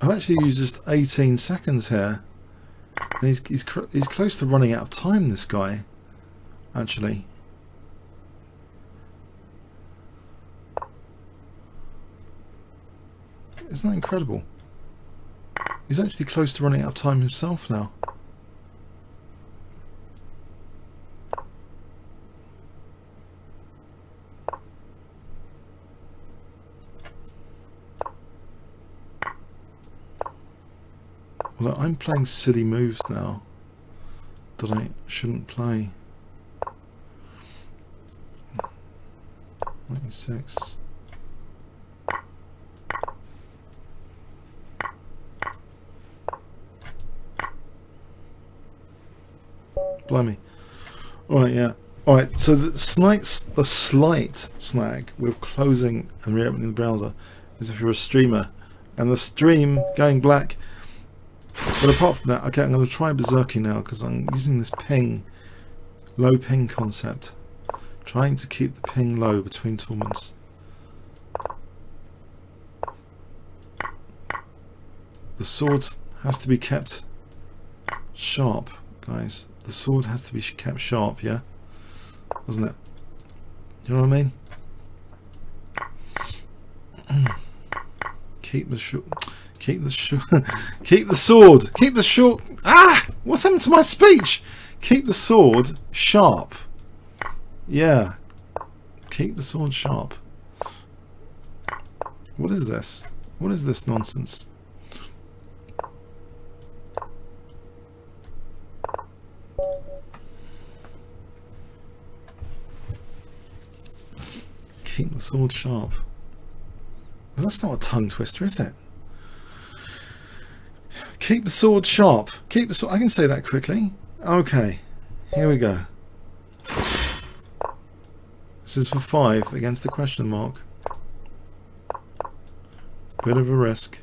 I've actually used just 18 seconds here. And he's close to running out of time, this guy. Actually. Isn't that incredible? He's actually close to running out of time himself now. Well, I'm playing silly moves now that I shouldn't play. 96. Blimey. Alright, yeah. Alright, so the slight snag with closing and reopening the browser is if you're a streamer and the stream going black. But apart from that, okay, I'm going to try Berserk now because I'm using this ping, low ping concept. Trying to keep the ping low between tournaments. The sword has to be kept sharp, guys. The sword has to be kept sharp, yeah? Doesn't it? You know what I mean? Keep the sword. Keep the sword. Keep the short. Ah! What's happened to my speech? Keep the sword sharp. Yeah. Keep the sword sharp. What is this? What is this nonsense? Keep the sword sharp. Well, that's not a tongue twister, is it? Keep the sword sharp. Keep the sword. I can say that quickly. Okay. Here we go. This is for 5 against the question mark. Bit of a risk.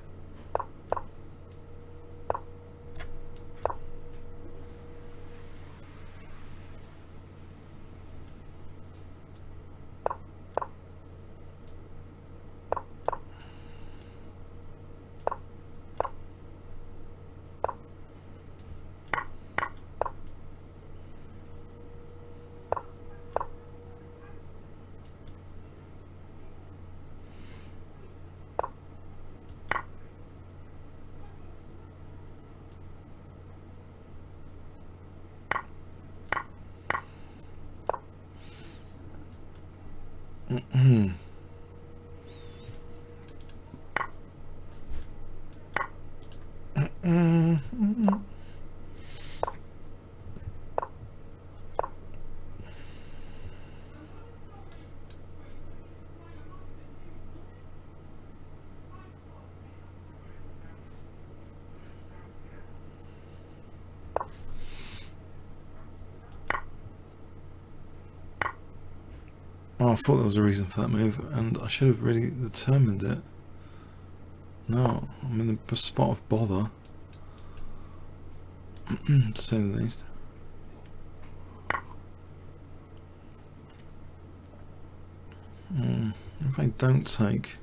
Oh, I thought there was a reason for that move, and I should have really determined it. No, I'm in a spot of bother, to say the least. If I don't take,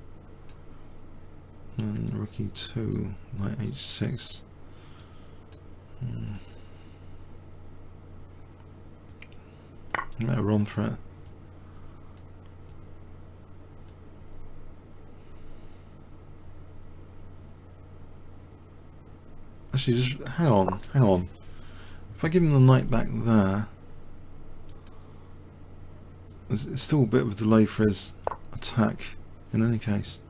then rookie 2, knight h6. I better run for it. Actually, just hang on. If I give him the knight back there, it's still a bit of a delay for his attack in any case.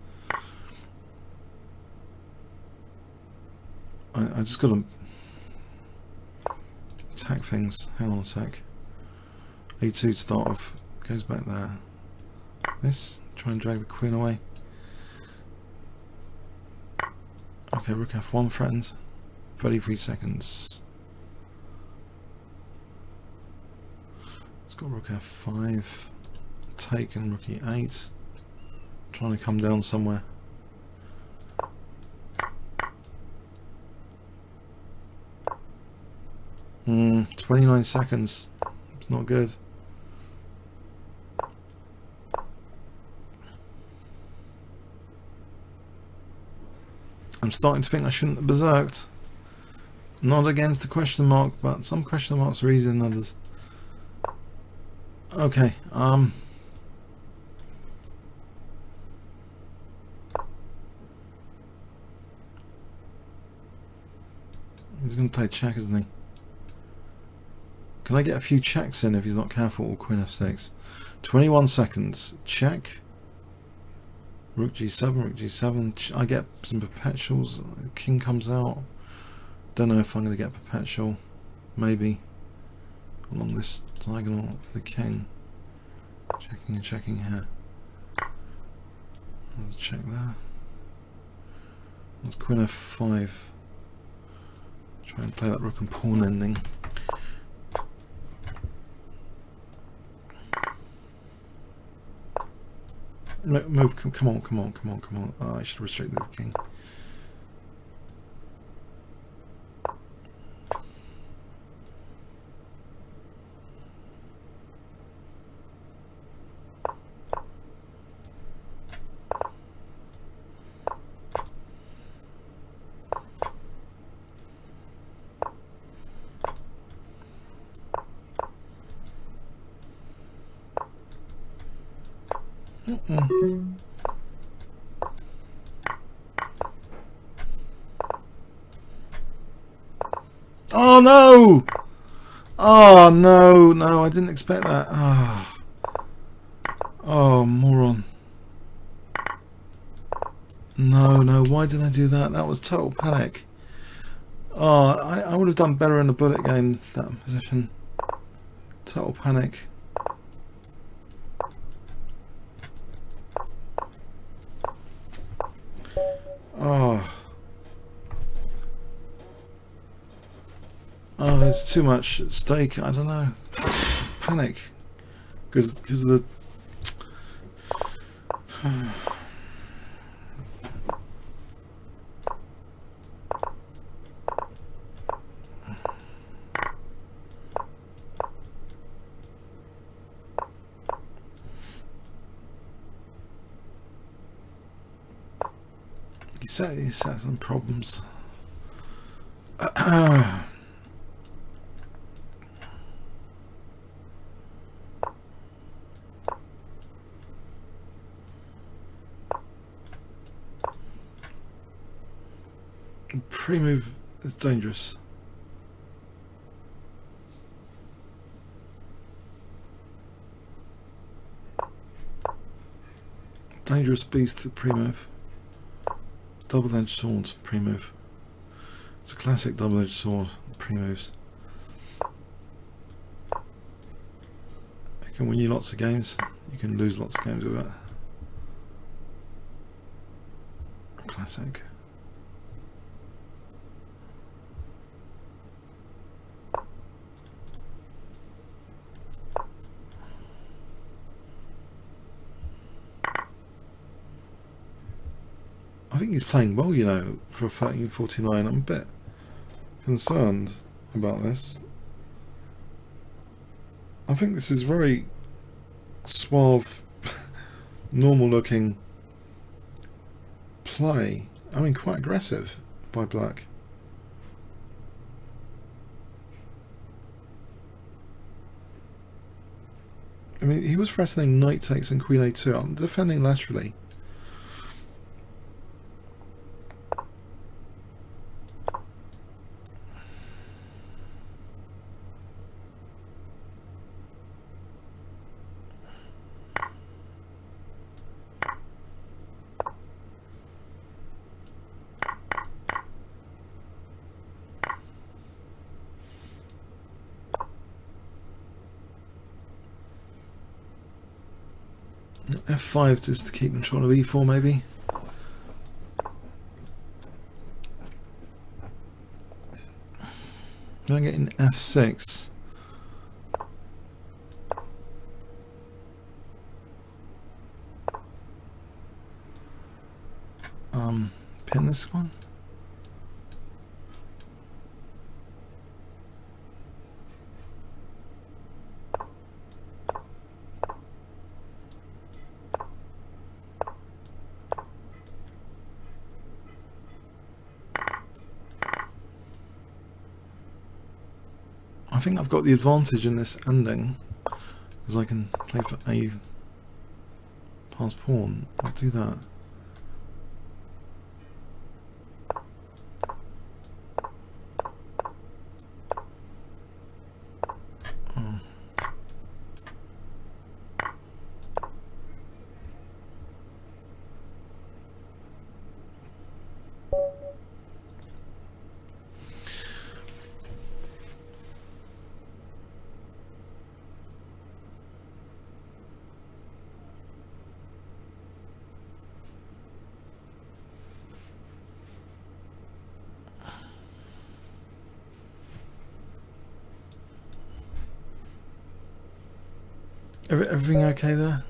I just got to attack things. Hang on a sec. A2 to start off, goes back there. This, try and drag the queen away. Okay, rook f1 threatens. 33 seconds. It's got rook f5. Take and rook e8. Trying to come down somewhere. Hmm, 29 seconds. It's not good. I'm starting to think I shouldn't have berserked. Not against the question mark, but some question marks are easier than others. Okay, he's going to play check, isn't he? Can I get a few checks in if he's not careful with Queen F6? 21 seconds. Check. Rook G7, Rook G7. I get some perpetuals. King comes out. Don't know if I'm going to get perpetual. Maybe. Along this diagonal of the king. Checking and checking here. Let's check there. That's Queen F5. Try and play that rook and pawn ending. Move, come on. Oh, I should have restricted the king. Oh no! Oh no, I didn't expect that. Oh, moron. No, why did I do that? That was total panic. Oh, I would have done better in the bullet game, that position. Total panic. Oh, there's too much at stake. I don't know. Panic. Because of the... He set some problems. Pre-move is dangerous. Dangerous beast, the pre-move. Double-edged sword, pre-move. It's a classic double-edged sword, pre-moves. It can win you lots of games. You can lose lots of games with it. Classic. I think he's playing well, you know, for a 1349. I'm a bit concerned about this. I think this is very suave, normal looking play. I mean, quite aggressive by black. I mean, he was threatening knight takes and queen a2. I'm defending laterally. F5 just to keep control of e4 maybe. I'm getting F6. Pin this one. think I've got the advantage in this ending because I can play for a pass pawn. I'll do that. Oh. Everything okay there?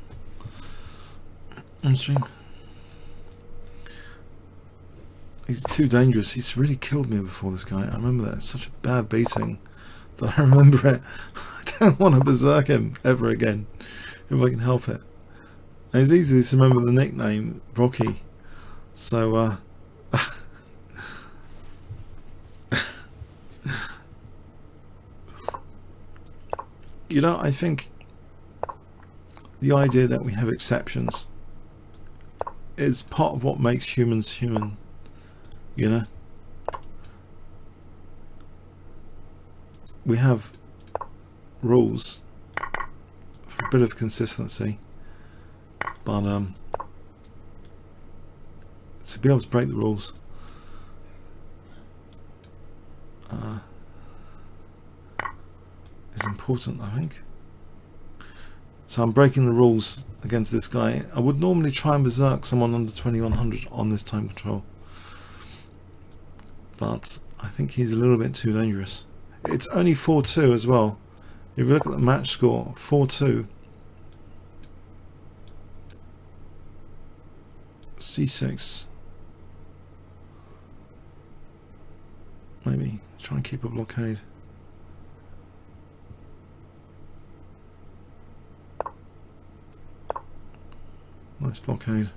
On stream? He's too dangerous. He's really killed me before, this guy. I remember that. It's such a bad beating that I remember it. I don't want to berserk him ever again if I can help it. And it's easy to remember the nickname Rocky. So you know, I think the idea that we have exceptions is part of what makes humans human, you know. We have rules for a bit of consistency, but to be able to break the rules is important, I think. So I'm breaking the rules against this guy. I would normally try and berserk someone under 2100 on this time control, but I think he's a little bit too dangerous. It's only 4-2 as well. If you look at the match score, 4-2. C6. Maybe try and keep a blockade. Nice blockade.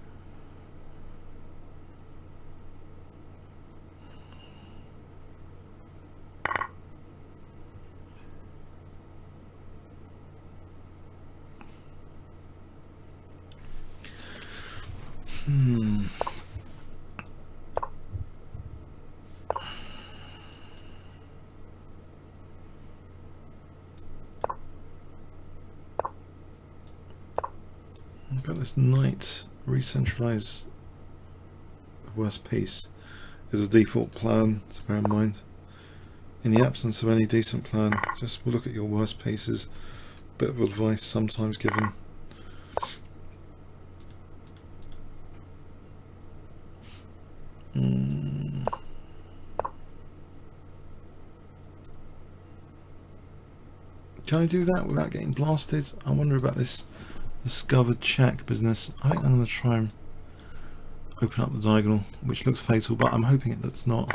Got this knight recentralize the worst piece is a default plan to bear in mind. In the absence of any decent plan, just look at your worst pieces. Bit of advice sometimes given. Can I do that without getting blasted? I wonder about this discovered check business. I think I'm going to try and open up the diagonal, which looks fatal, but I'm hoping that's not.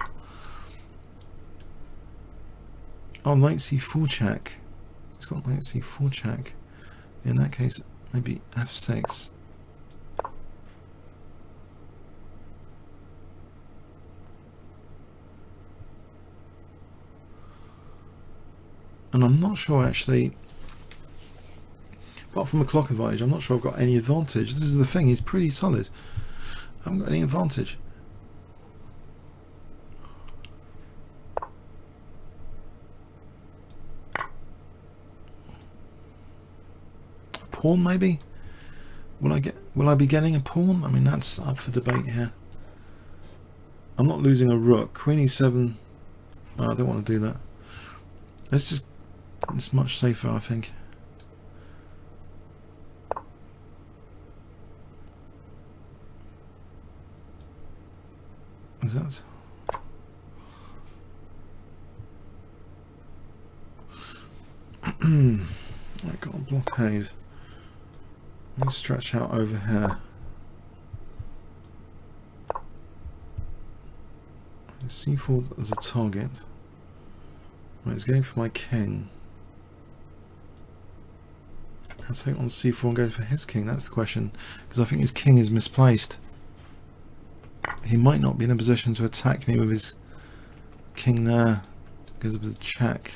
Oh, knight c4 check. It's got knight c4 check. In that case, maybe f6. And I'm not sure actually, apart from the clock advantage, I'm not sure I've got any advantage. This is the thing, he's pretty solid. I haven't got any advantage. A pawn maybe? Will I be getting a pawn? I mean, that's up for debate here. I'm not losing a rook. Queen e7. Oh, I don't want to do that. It's much safer, I think. Is that? I got a blockade. Let me stretch out over here. C4 as a target. Right, it's going for my king. I'll take on c4 and go for his king. That's the question, because I think his king is misplaced. He might not be in a position to attack me with his king there because of the check.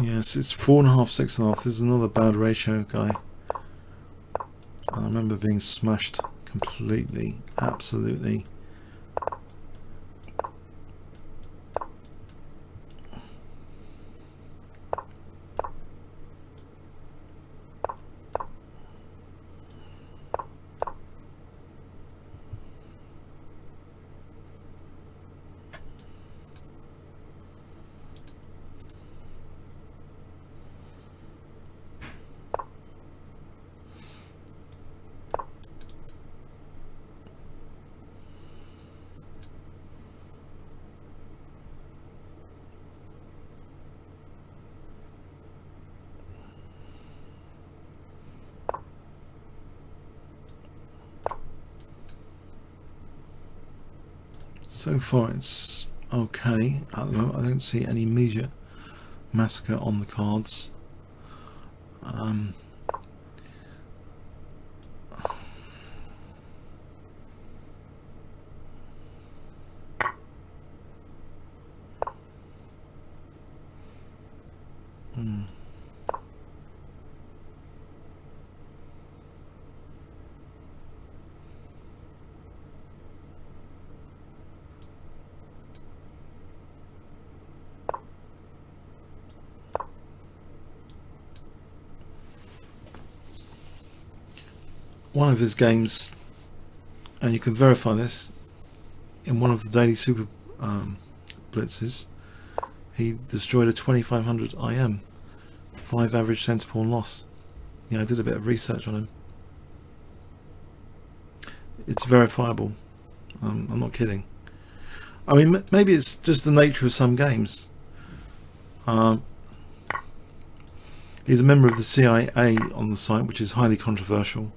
Yes, it's 4.5, 6.5. This is another bad ratio guy. I remember being smashed completely, absolutely. So far it's okay at the moment. I don't see any immediate massacre on the cards. One of his games, and you can verify this, in one of the daily super blitzes, he destroyed a 2500 IM, 5 average centre pawn loss. Yeah, I did a bit of research on him. It's verifiable. I'm not kidding. I mean, maybe it's just the nature of some games. He's a member of the CIA on the site, which is highly controversial.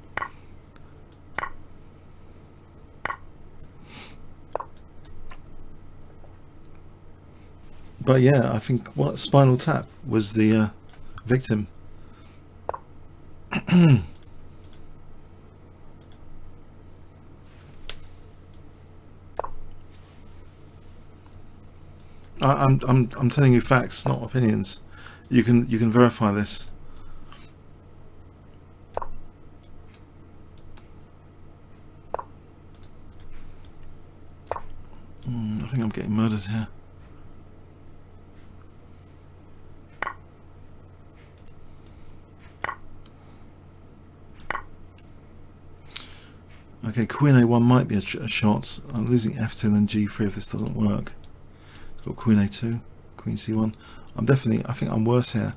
But yeah, I think Spinal Tap was the victim. I'm telling you facts, not opinions. You can verify this. I think I'm getting murdered here. Okay, Queen A1 might be a shot. I'm losing F2 and then G3 if this doesn't work. It's got Queen A2, Queen C1. I think I'm worse here.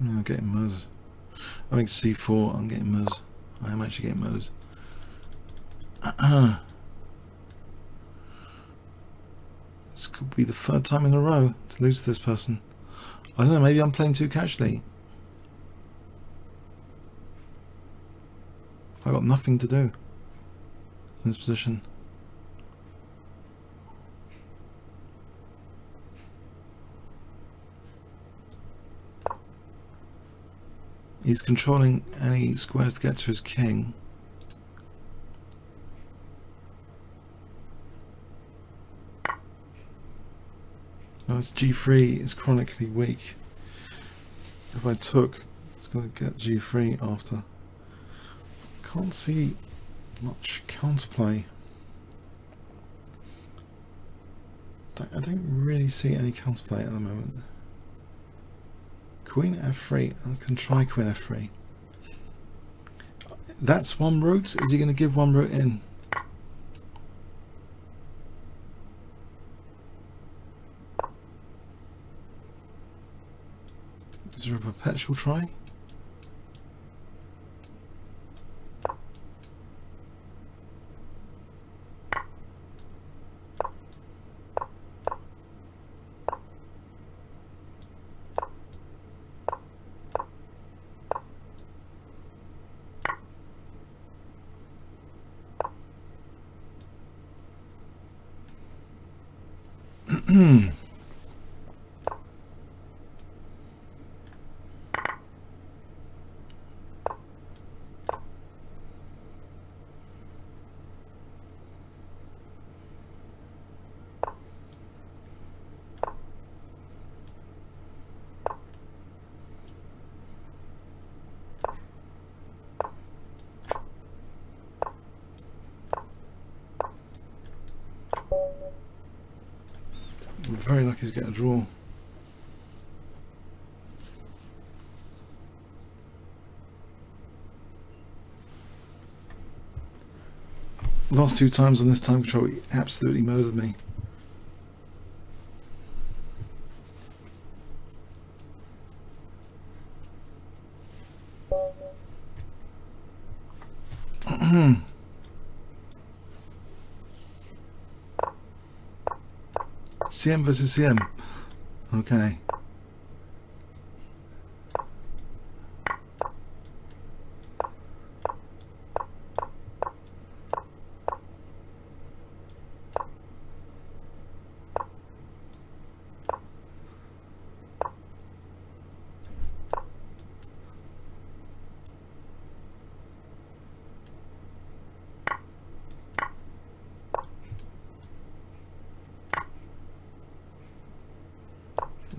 I'm getting murdered. I think C4, I'm getting murdered. I am actually getting murdered. This could be the third time in a row to lose to this person. I don't know, maybe I'm playing too casually. I've got nothing to do in this position. He's controlling any squares to get to his king. Now this G3 is chronically weak. If I took, it's going to get G3 after. Can't see much counterplay. I don't really see any counterplay at the moment. Queen F3, I can try Queen F3. That's one route. Is he going to give one route in? Is there a perpetual try? I'm very lucky to get a draw. Last 2 times on this time control, he absolutely murdered me. CM versus CM. Okay.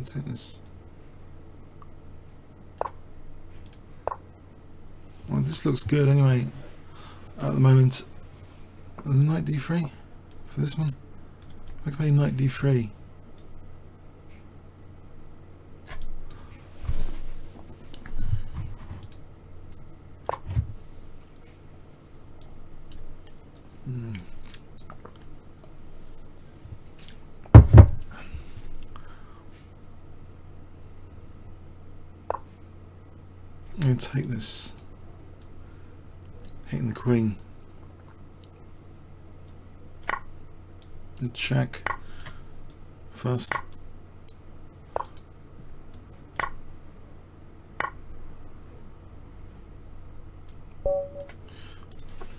Take this. Well, this looks good anyway. At the moment, knight d3 for this one. I can play knight d3. I'm going to take this, hitting the queen, and check first.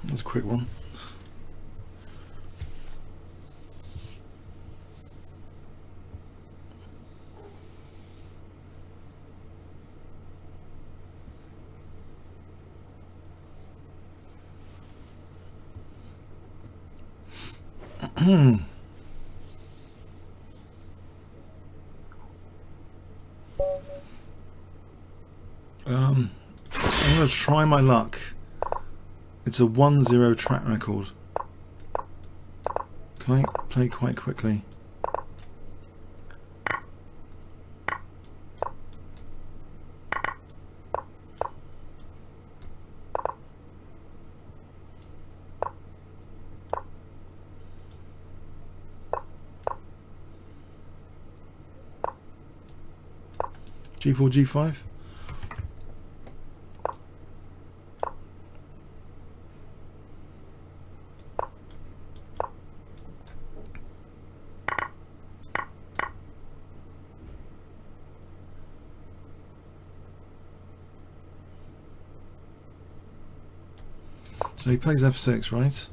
That's a quick one. I'm going to try my luck. It's a 1-0 track record. Can I play quite quickly? G4, G5. So he plays F6, right?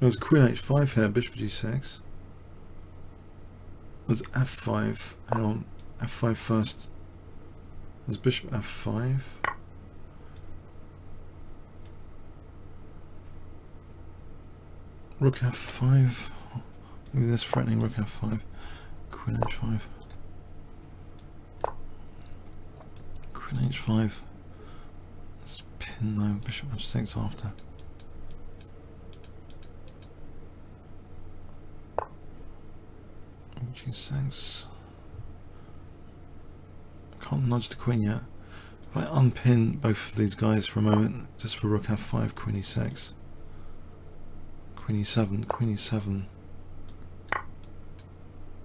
There's Queen H5 here, Bishop G6. There's F5. Hang on, F5 first. There's Bishop F5. Rook F5. Maybe this threatening Rook F5. Queen H5. Queen H5. Let's pin though. Bishop F6 after. G6. I can't nudge the queen yet. If I unpin both of these guys for a moment, just for Rook F5, Queen E6, Queen E7, Queen E7.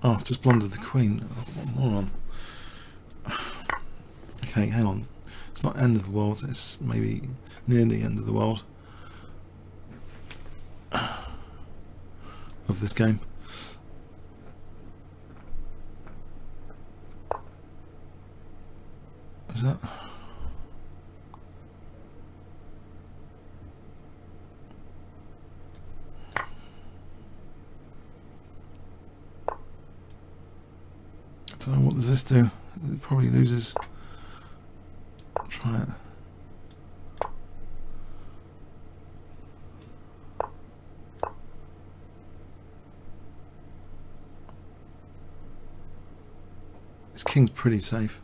Oh, I've just blundered the queen. What moron. Okay, hang on. It's not end of the world, it's maybe near the end of the world. of this game. Is that? I don't know, what does this do? It probably loses. Try it. This king's pretty safe.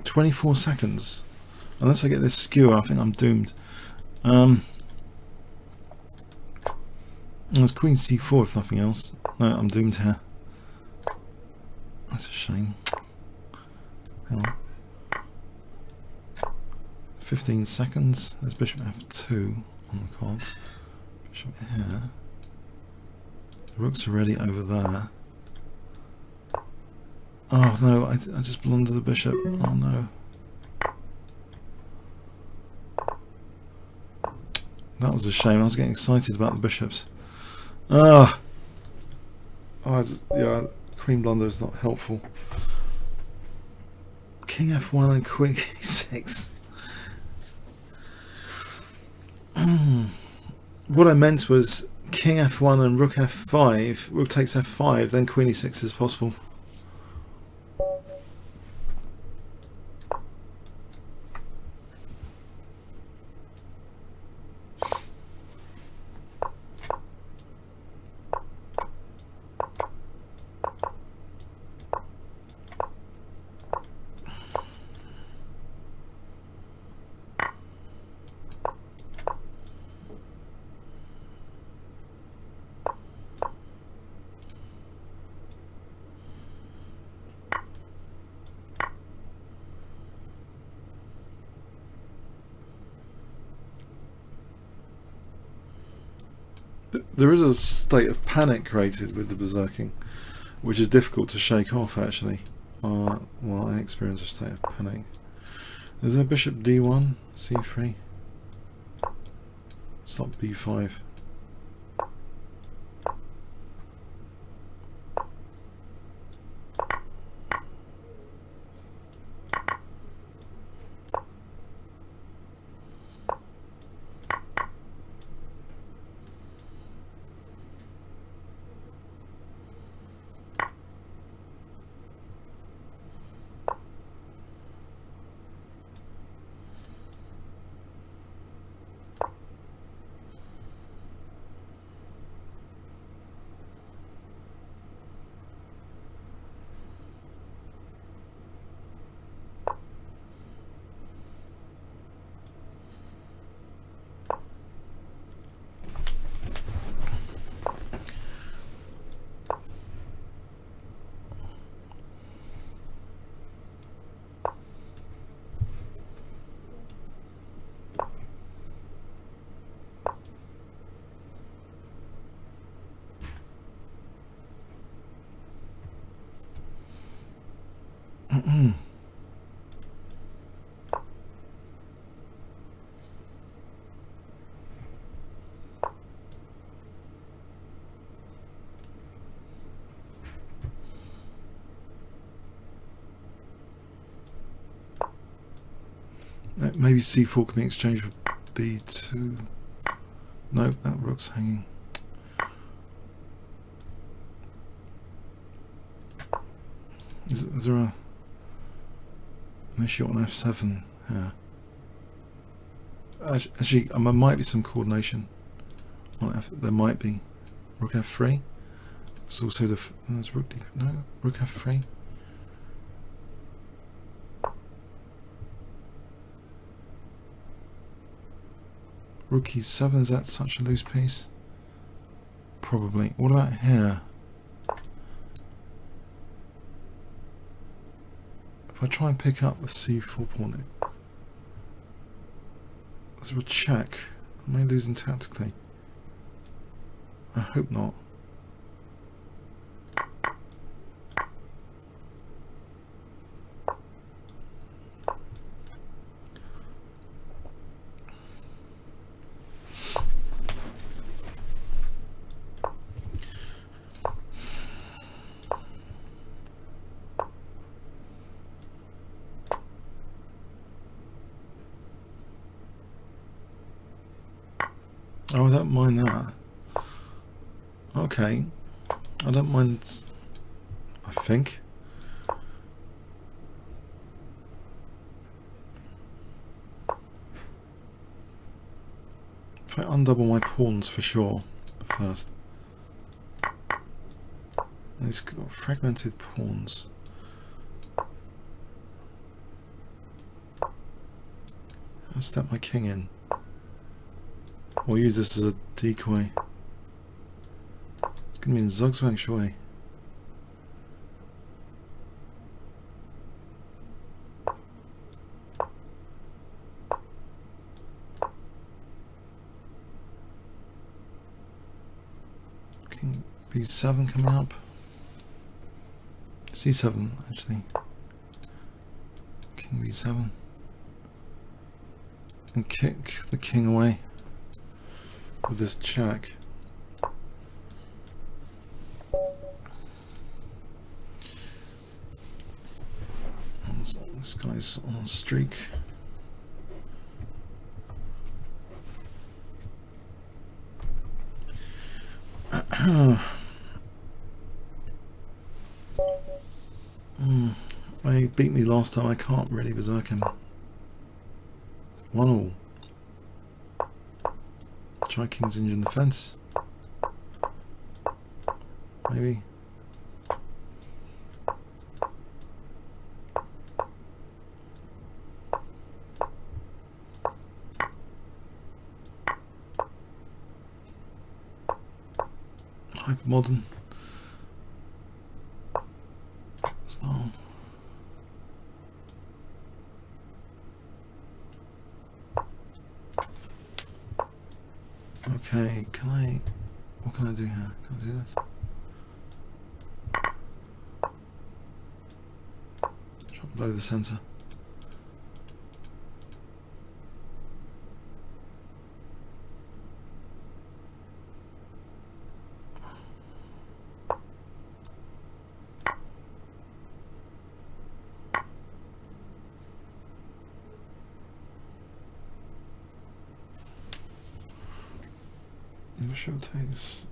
24 seconds. Unless I get this skewer, I think I'm doomed. There's queen c4 if nothing else. No, I'm doomed here. That's a shame. Hang on. 15 seconds. There's bishop f2 on the cards. Bishop here. The rook's already over there. Oh no, I just blundered the bishop. Oh no. That was a shame. I was getting excited about the bishops. Ah. Oh, yeah, queen blunder is not helpful. King f1 and queen e6. What I meant was king f1 and rook f5. Rook takes f5, then queen e6 is possible. There is a state of panic created with the berserking, which is difficult to shake off actually. Well, I experience a state of panic. Is there bishop d1, c3? Stop b5. Maybe c4 can be exchanged with b2. No, that rook's hanging. Is there an issue on f7 here? Actually, there might be some coordination on f. There might be. Rook f3. It's also there's rook d. No, rook f3. Rook e7, is that such a loose piece? Probably. What about here? If I try and pick up the c4 pawn, there's a check. Am I losing tactically? I hope not. Oh, I don't mind that. Okay. I don't mind, I think. If I undouble my pawns for sure first. These got fragmented pawns. I'll step my king in. Or use this as a decoy. It's going to be in Zugzwang, surely. King B7 coming up. C7, actually. King B7. And kick the king away with this check. This guy's on a streak. He beat me last time. I can't really berserk him. 1-all. Try King's Engine Defense. Maybe. Hypermodern. So. Okay, can I, what can I do here? Can I do this? Drop below the center. Bishop takes.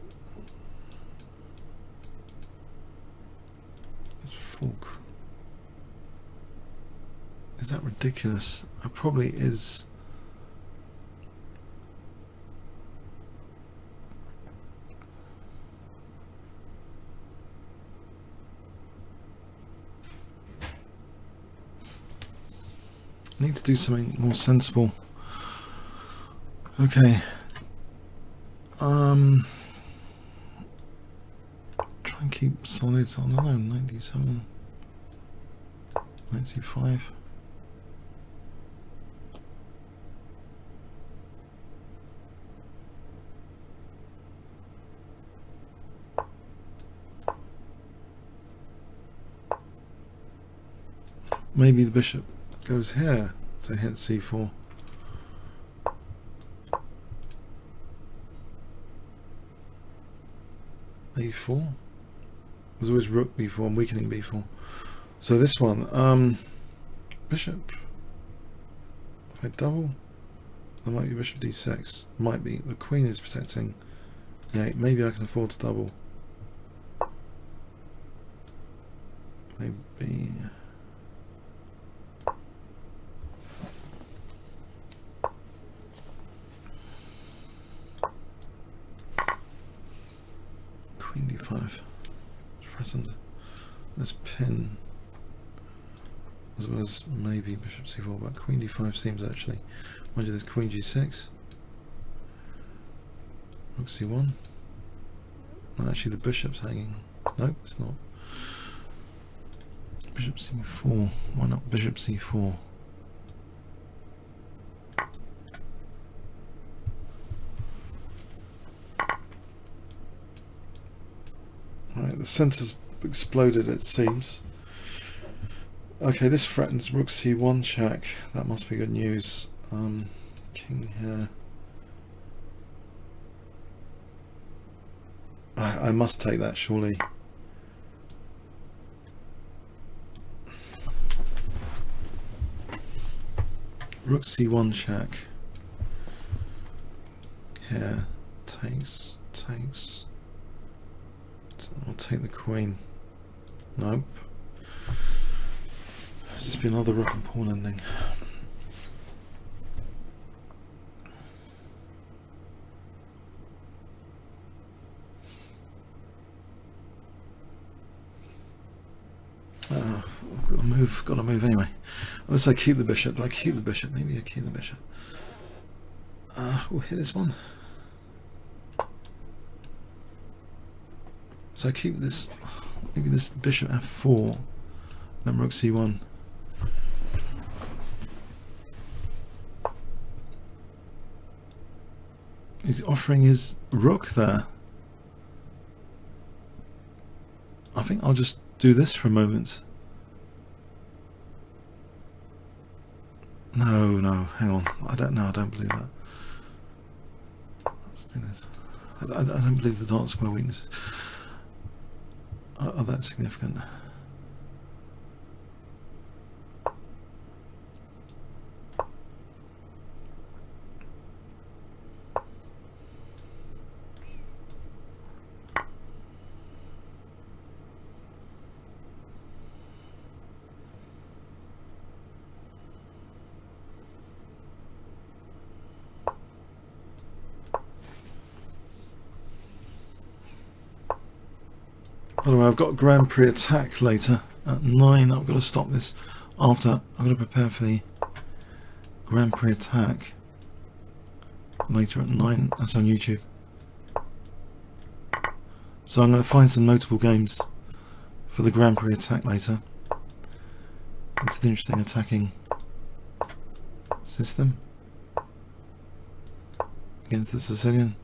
It's fork. Is that ridiculous? It probably is. I need to do something more sensible. Okay. Try and keep solid on, I don't know, 97, 95. Maybe the bishop goes here to hit c4. A4. There's always rook b4 and weakening b4. So this one, bishop. If I double, there might be bishop d6. Might be. The queen is protecting. Yeah, maybe I can afford to double. Maybe. Queen d5. Threatened. This pin, as well as maybe bishop c4, but queen d5 seems actually. Mind you, there's queen g6. Rook c1. No, actually, the bishop's hanging. No, it's not. Bishop c4. Why not bishop c4? Right, the centre's exploded, it seems. Okay, this threatens rook c1 check. That must be good news. King here. I must take that, surely. Rook c1 check. here. Takes. I'll take the queen. Nope. Just be another rook and pawn ending. Gotta move anyway. Unless I keep the bishop. Do I keep the bishop? Maybe I keep the bishop. We'll hit this one. So I keep this, maybe this bishop f4, then rook c1. He's offering his rook there. I think I'll just do this for a moment. No, hang on. I don't believe that. Let's do this. I don't believe the dark square weaknesses are that significant. By the way, I've got a Grand Prix attack later at 9. I've got to stop this after. I've got to prepare for the Grand Prix attack later at 9. That's on YouTube. So I'm going to find some notable games for the Grand Prix attack later. It's an interesting attacking system against the Sicilian.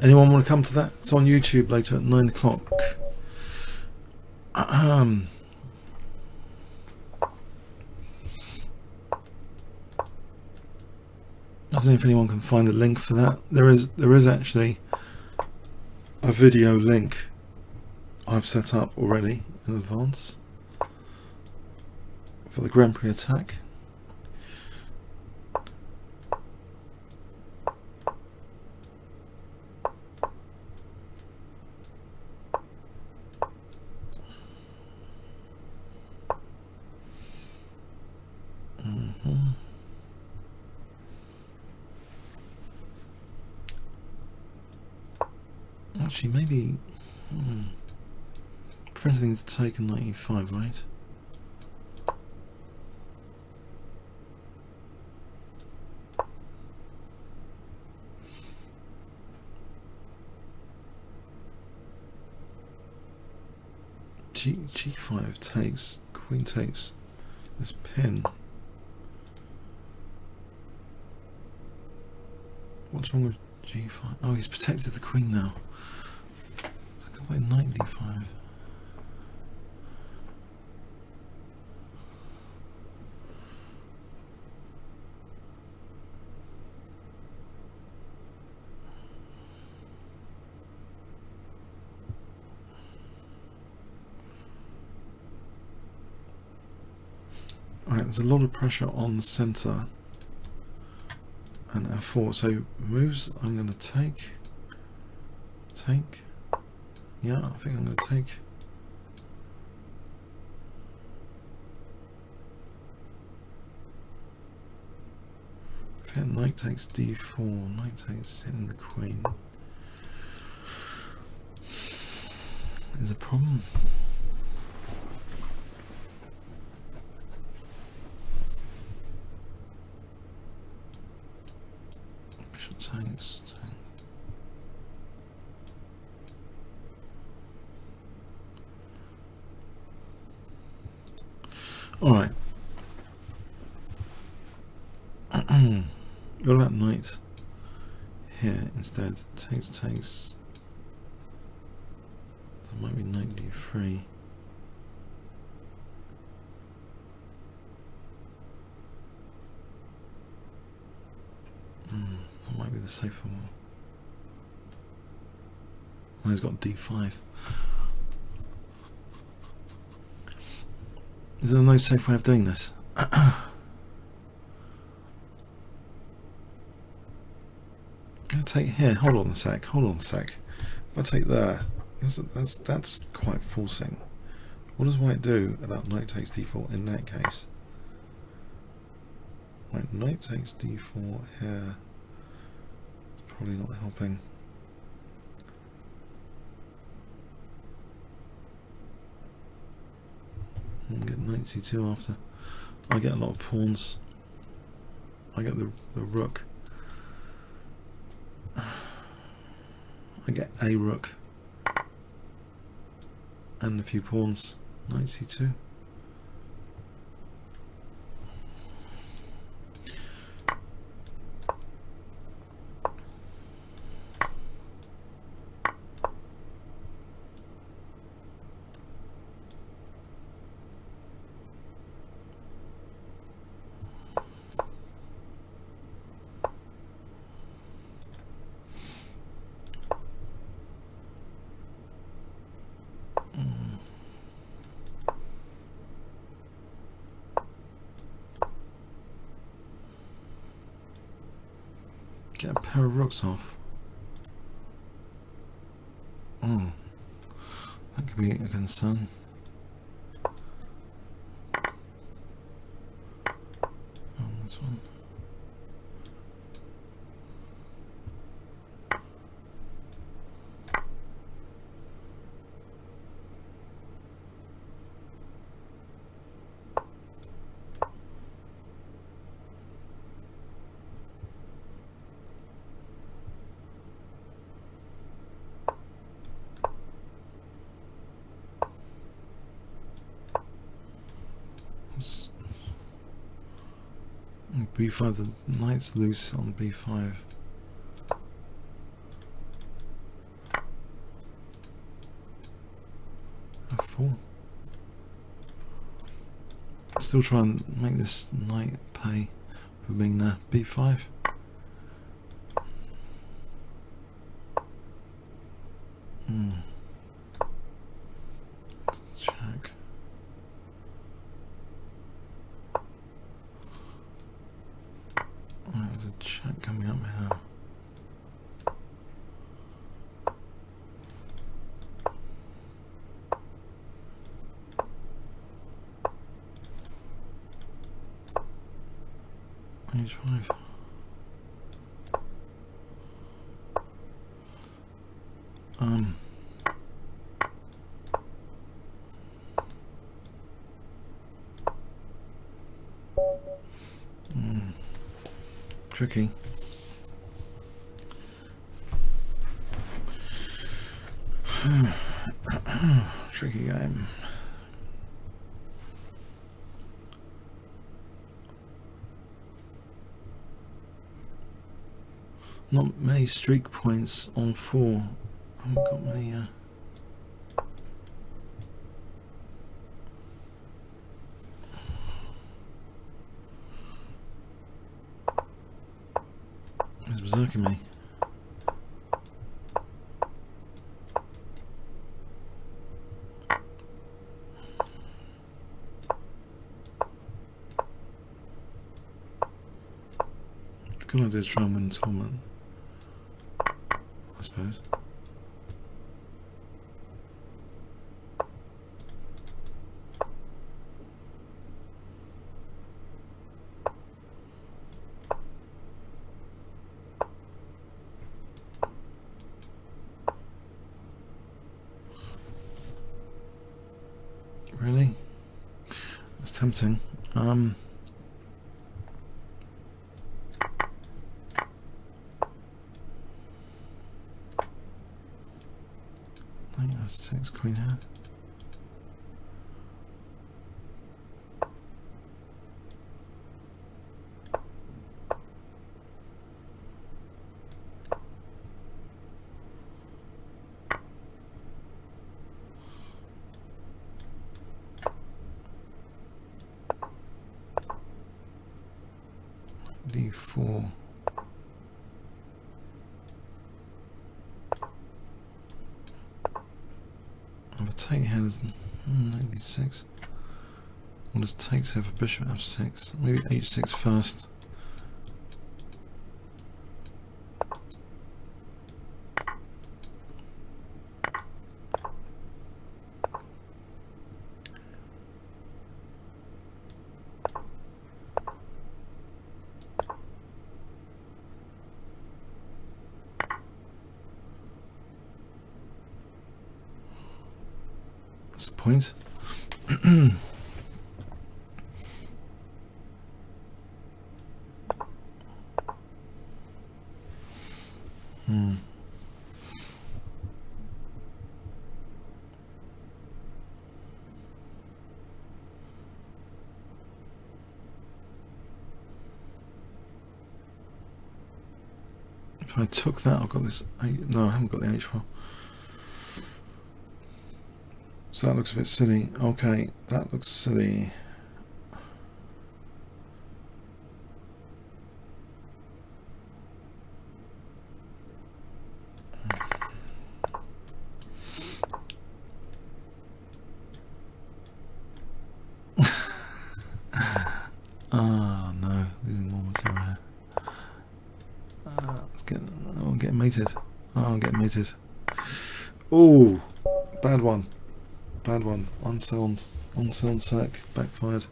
Anyone want to come to that? It's on YouTube later at 9 o'clock. I don't know if anyone can find the link for that. There is actually a video link I've set up already in advance for the Grand Prix attack. Actually, maybe prevent things to take a 95, right? G5 takes, queen takes this pin. What's wrong with G5? Oh, he's protected the queen now. So I can play knight D5. Alright, there's a lot of pressure on the centre and F4, so moves I'm going to take, yeah, I think I'm going to take, okay, knight takes D4, knight takes in the queen, there's a problem. Takes. All right. What about knight here instead? Takes. So it might be knight D3. That might be the safer one. Oh, he's got d5. Is there no safe way of doing this? I'll take here. Hold on a sec. Hold on a sec. If I take there, that's quite forcing. What does white do about knight takes d4 in that case? Right, knight takes d4 here. It's probably not helping. I'll get knight c2 after. I get a lot of pawns. I get the rook. I get a rook and a few pawns. Knight c2. Get a pair of rooks off. Oh, that could be a concern. Oh, this one. B5, the knight's loose on B5. F4. Still try and make this knight pay for being there. B5. Check. There's a check coming up here. H5. Tricky. Tricky game. Not many streak points on 4. I haven't got many. He's berserking me. It's a good idea to try and win the tournament, I suppose. Really? That's tempting. Knight f6, queen here. D4. take here. There's 96. What does takes here for bishop f6? Maybe h6 first. That's the point. If I took that, I've got this. No, I haven't got the H file. So that looks a bit silly. Okay, that looks silly. Ah, no, this is more material here. Let's get. Oh, I'm getting mated. Oh, I'm getting mated. Oh, bad one. Bad one. Unsound sack. Backfired.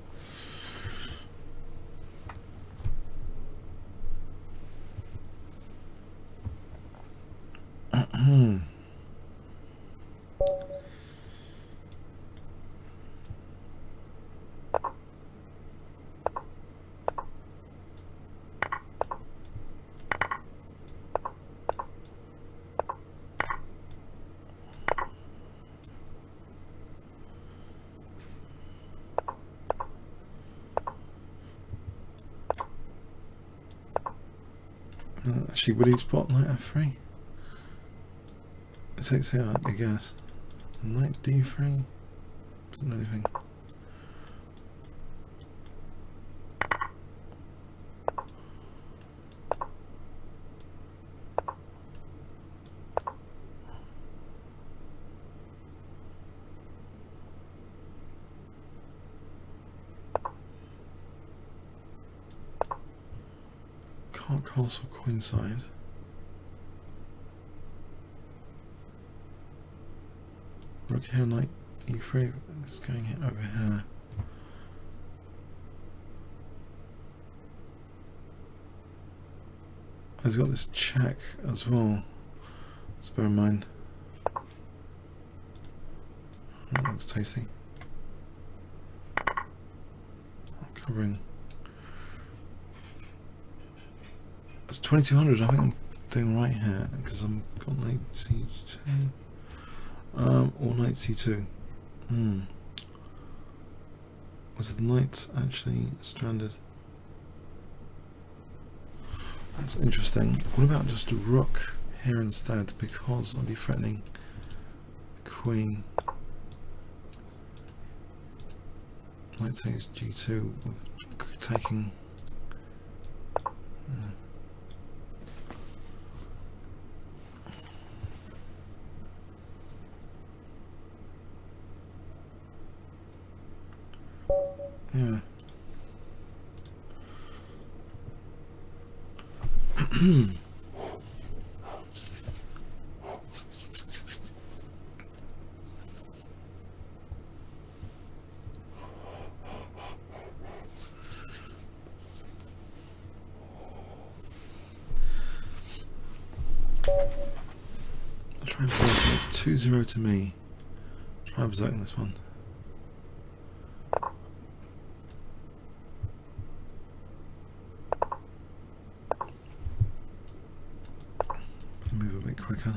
Actually, would he spot knight f3? It takes here, I guess. Knight d3? Doesn't do anything. Can't castle queenside. Rook here, knight e3. It's going over here. He's got this check as well. Let's bear in mind. That looks tasty. I'm covering. It's 2200. I think I'm doing right here because I'm got knight c2 or knight c2. Was the knight actually stranded? That's interesting. What about just a rook here instead? Because I'll be threatening the queen. Knight takes g2, taking. Yeah. I'll try and Berserk. It's 2-0 to me. Try Berserking this one. Move a bit quicker.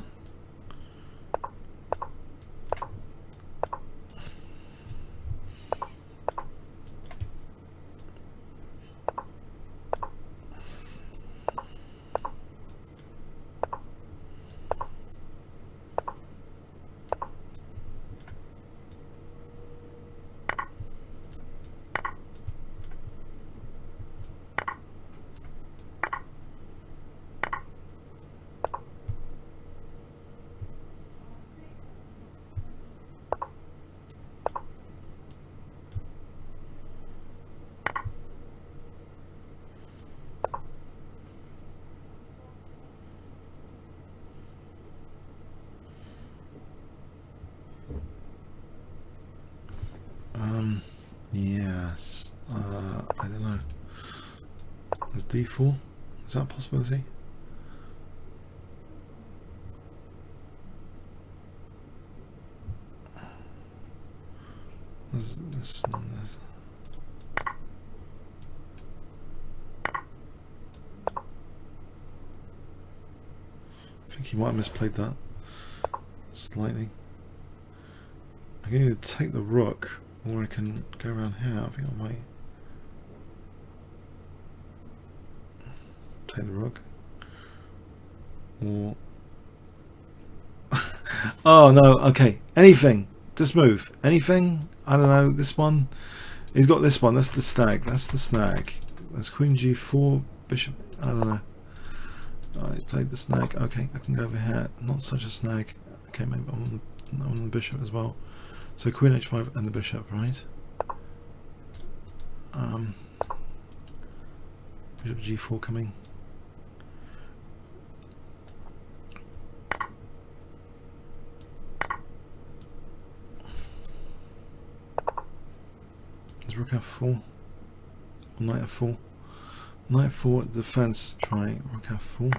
d4. Is that a possibility? There's this and this. I think he might have misplayed that slightly. I can either take the rook or I can go around here. I think I might take the rook. Or oh no, okay. Anything. Just move. Anything? I don't know. This one. He's got this one. That's the snag. That's the snag. That's Queen G4, Bishop. I don't know. I played the snag. Okay, I can go over here. Not such a snag. Okay, maybe I'm on the bishop as well. So Queen H5 and the bishop, right? Bishop G4 coming. Is Rook F4 or Knight F4? Knight F4 defense. Try Rook F4.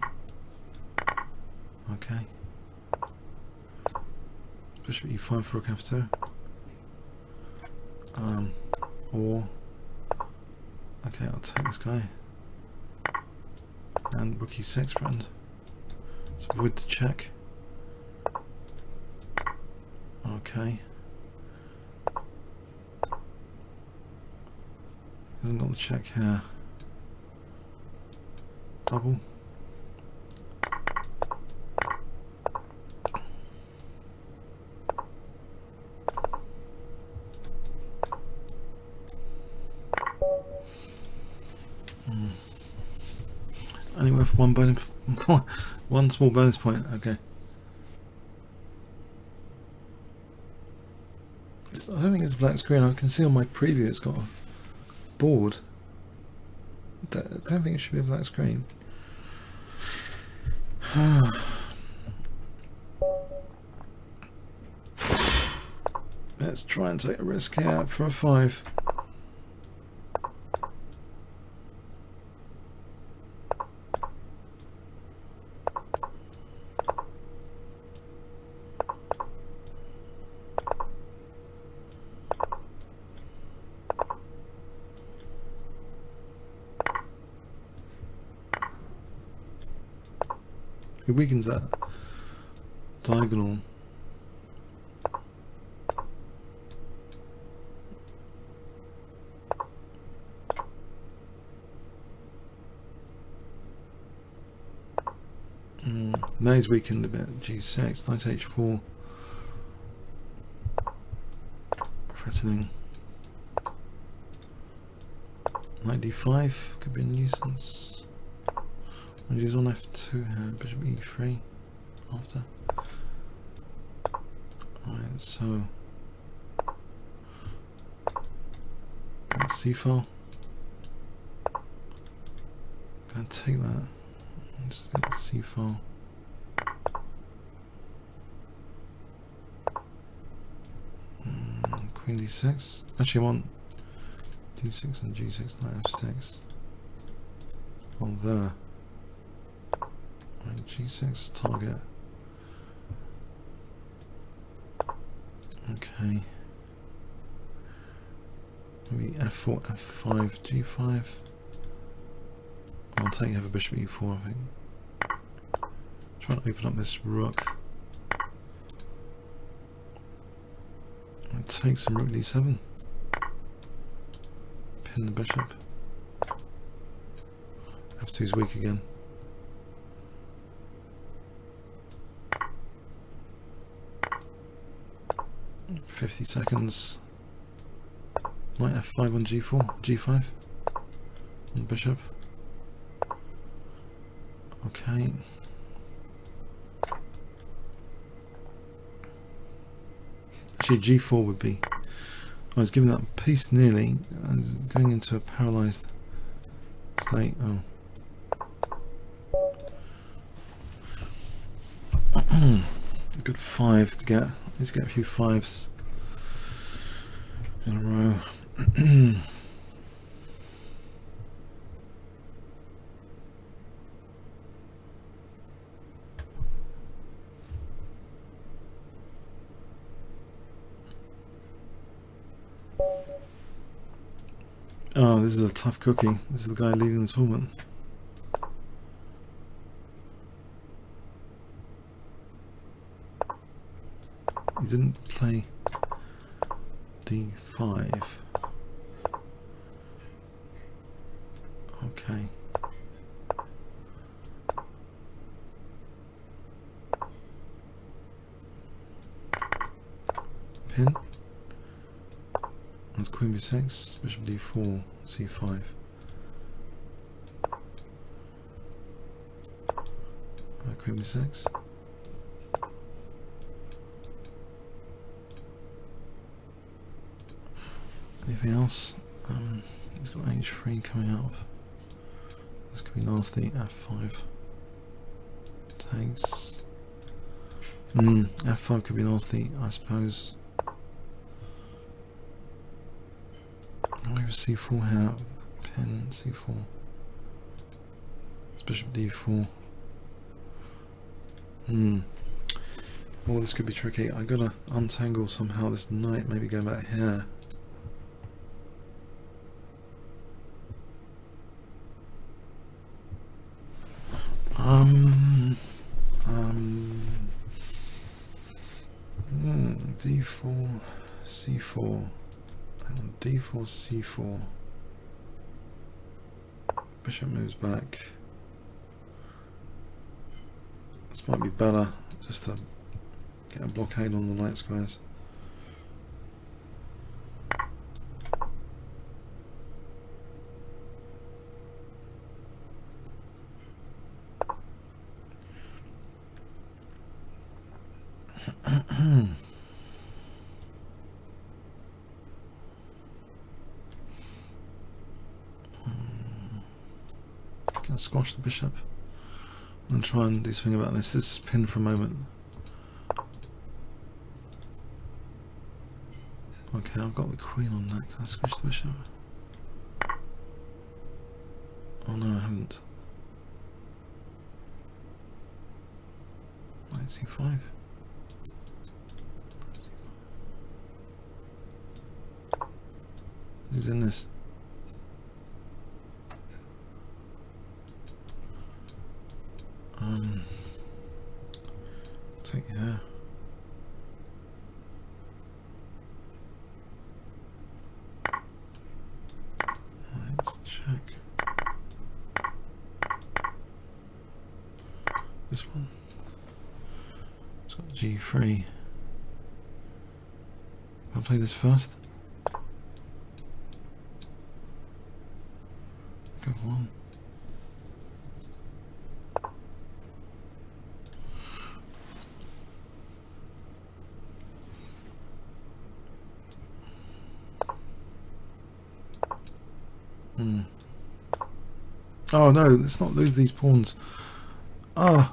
Okay. Bishop E5 for Rook F2. Or okay, I'll take this guy. And Rook E6, friend. So avoid the check. Okay. Hasn't got the check here. Double. Only worth one bonus, one small bonus point. Okay. I don't think it's a black screen. I can see on my preview it's got a board. I don't think it should be a black screen. Let's try and take a risk here for a 5. It weakens that diagonal. Now he's weakened a bit. G6, Knight H4. Threatening. Knight D5 could be a nuisance. And he's on F2 here, Bishop E3 after. Alright, so that's C-file. Gonna take that. Just get the C-file. Queen D6. Actually, I want D6 and G6, Knight F6. On there. Right, G6 target. Okay. Maybe F4, F5, G5. I'll take over Bishop E4, I think. Try and open up this rook. I'll take some Rook D7. Pin the bishop. F2 is weak again. 50 seconds. Knight F5 on G4, G5 on the bishop. Okay. Actually, G4 would be. I was giving that piece nearly. I was going into a paralysed state. Oh. A good 5 to get. Let's get a few 5s in a row. Oh, this is a tough cookie. This is the guy leading the tournament. He didn't play d5. Okay. Pin. That's queen b6, bishop d4, c5. Queen b6. Anything else? He's got h3 coming up. This could be nasty. f5. Takes. F5 could be nasty, I suppose. Maybe c4 here. Pin c4. It's bishop d4. Well, this could be tricky. I gotta untangle somehow this knight. Maybe go back here. D4, C4, and D4, C4. Bishop moves back. This might be better, just to get a blockade on the light squares. Let's squash the bishop and try and do something about this. This is pinned for a moment. Okay, I've got the queen on that. Can I squish the bishop? Oh no, I haven't. Knight c5. Who's in this? Take yeah. Let's check this one. It's got g3. I'll play this first. Go on. Oh no, let's not lose these pawns. Ah.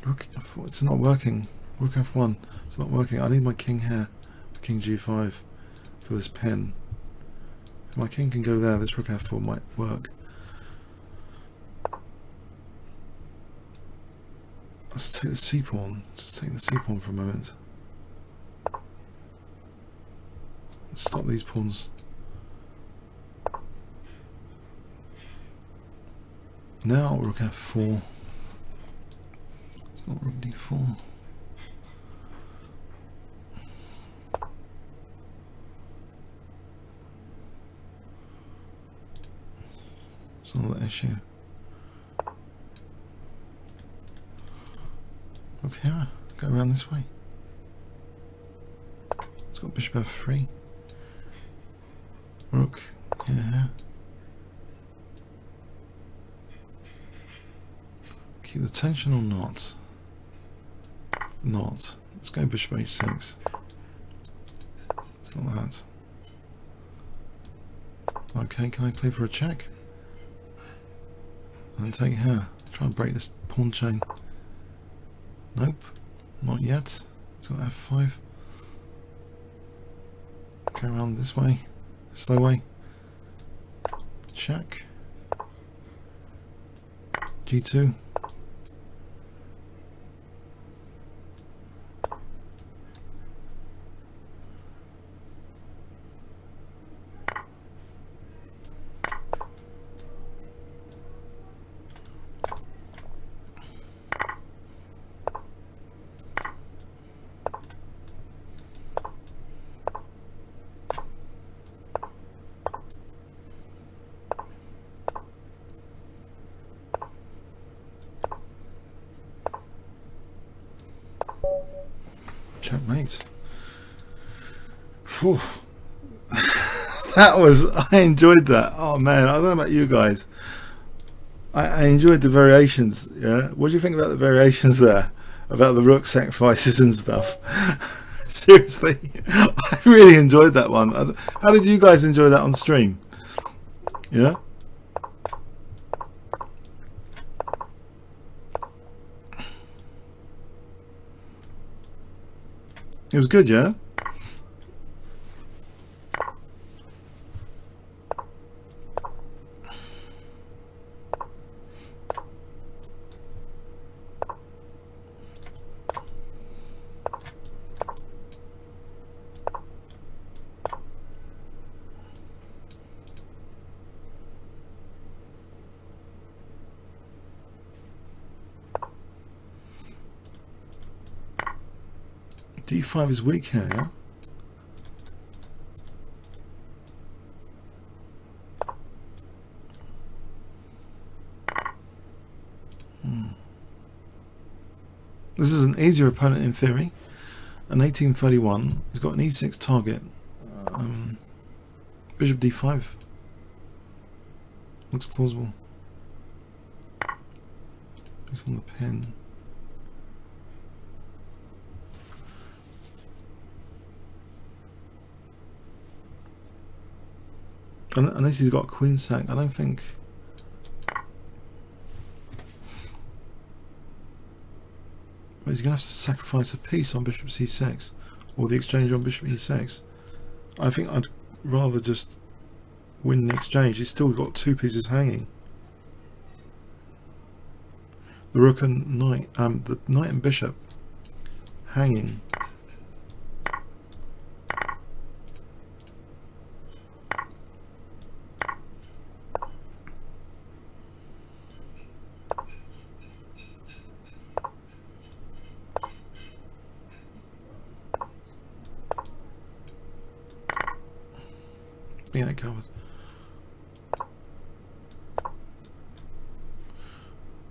Rook F4, it's not working. Rook F1, it's not working. I need my king here. King G5 for this pin. If my king can go there, this Rook F4 might work. Let's take the C pawn. Just take the C pawn for a moment. Stop these pawns. Now Rook F4. It's not Rook D4. It's not that issue. Rook here. Go around this way. It's got Bishop F3. Rook, yeah. Keep the tension or not? Not. Let's go Bishop H6. Let's got that. Okay, can I play for a check? And then take here. Try and break this pawn chain. Nope, not yet. It's got F5. Go around this way. Slow way. Check. G2. Checkmate. Whew. I enjoyed that. Oh man, I don't know about you guys. I enjoyed the variations. Yeah, what do you think about the variations there? About the rook sacrifices and stuff. Seriously, I really enjoyed that one. How did you guys enjoy that on stream? Yeah. It was good, yeah? D5 is weak here, yeah? This is an easier opponent in theory. An 1831. He's got an E6 target. Bishop D5. Looks plausible. Based on the pin. Unless he's got a queen sack, I don't think. But he's going to have to sacrifice a piece on bishop c6, or the exchange on bishop e6. I think I'd rather just win the exchange. He's still got two pieces hanging. The rook and knight, the knight and bishop hanging. Yeah, covered.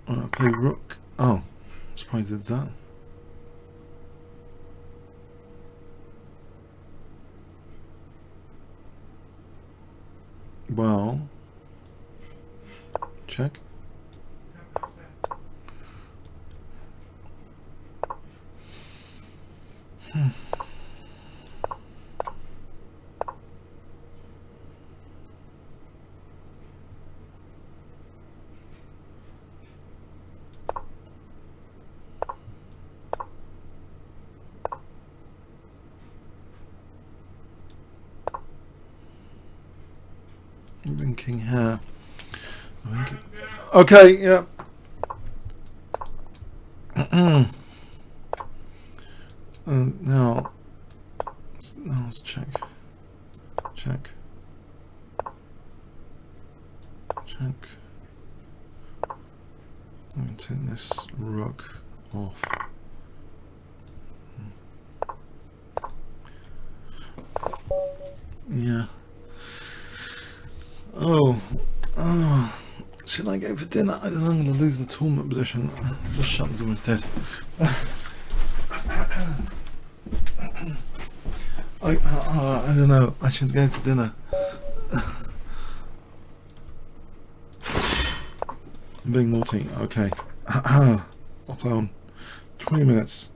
Alright, play rook. Oh, I'm surprised I did that. Well, check. Bring king here. Okay, yeah. Now let's check. Check. I'm going to take this rook off. Yeah. Oh, should I go for dinner? I don't know, I'm going to lose the tournament position. Let's just shut the door instead. I don't know, I should go to dinner. I'm being naughty, okay. I'll play on. 20 minutes.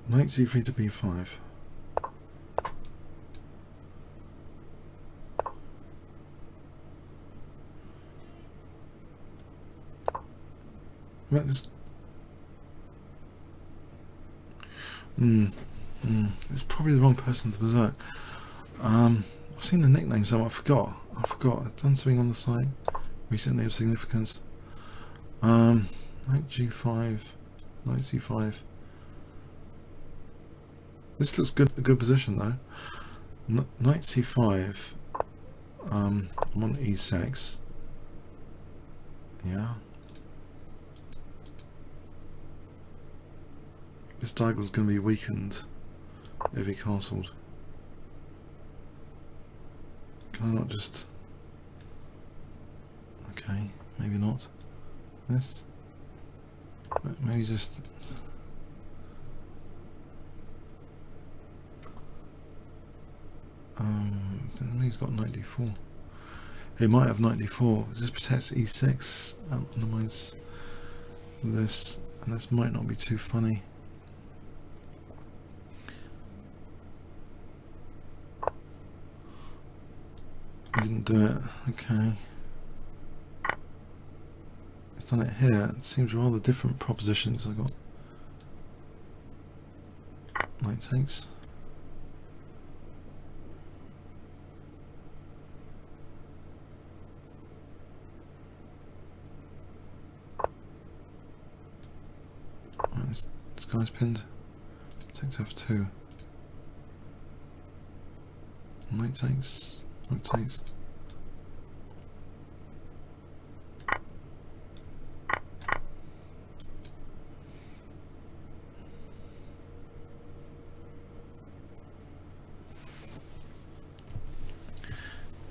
Knight c3 to b5. It's probably the wrong person to Berserk. I've seen the nickname somewhere. I forgot. I've done something on the site recently of significance. Knight g5, knight c5. This looks good. A good position though. Knight c5. I'm on e6. Yeah. This diagonal's going to be weakened if he castled. Can I not just... Okay, maybe not. This? Maybe just... Maybe he's got knight d4. He might have knight d4. This protects e6, undermines this, and this might not be too funny. He didn't do it. Okay. He's done it here. It seems rather different proposition because I got knight takes. This guy's pinned. Takes f2. Knight takes. Knight takes.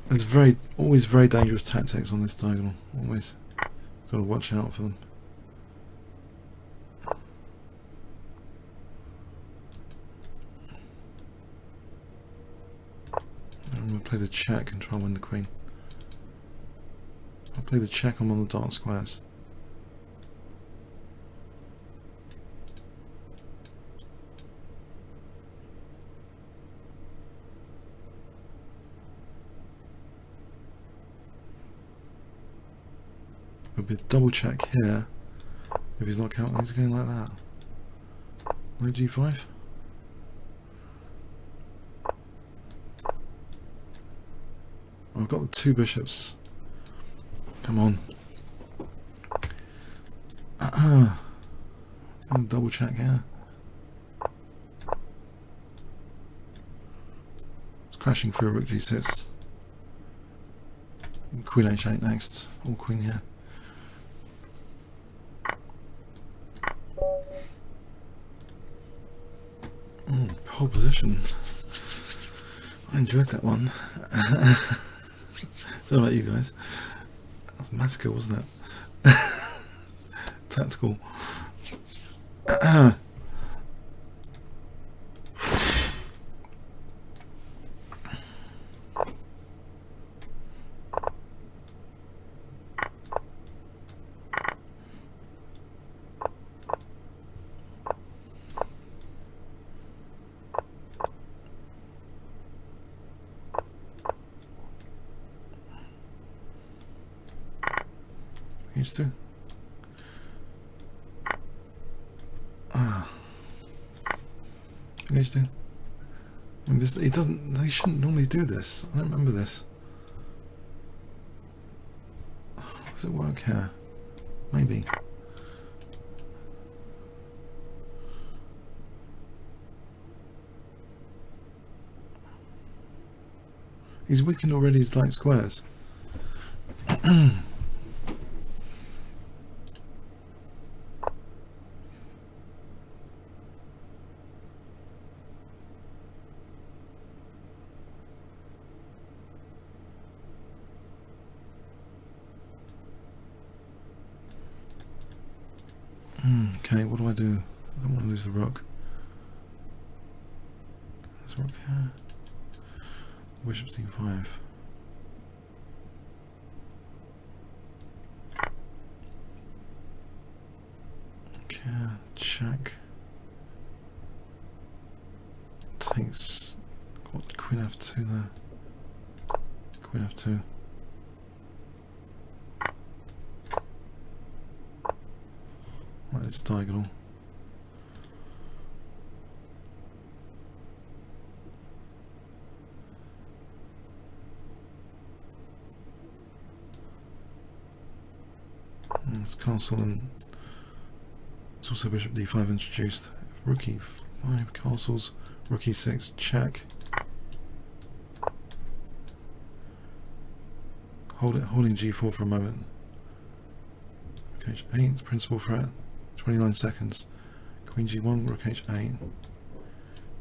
There's always very dangerous tactics on this diagonal. Always got to watch out for them. I'm going to play the check and try and win the queen. I'll play the check. I'm on the dark squares. There'll be a double check here if he's not counting. He's going like that. Knight g5. I've got the two bishops. Come on. Double check here. It's crashing through rook g6. Queen h8 next. Or queen here. Pole position. I enjoyed that one. Don't know about you guys. That was massacre, wasn't it? Tactical. H2. H2. I mean, it doesn't. They shouldn't normally do this. I don't remember this. Does it work here? Maybe. He's weakened already his light squares. Okay, what do I do? I don't want to lose the rook. There's a rook here. Bishop d5. Okay, check. Takes. What? Queen f2 there. Queen f2. Like this diagonal. It's castle, and it's also bishop d5 introduced. If rook e5, 5 castles, rook e6, check. Holding g4 for a moment. Rook h8, principal threat. 29 seconds. Queen g1, rook h8.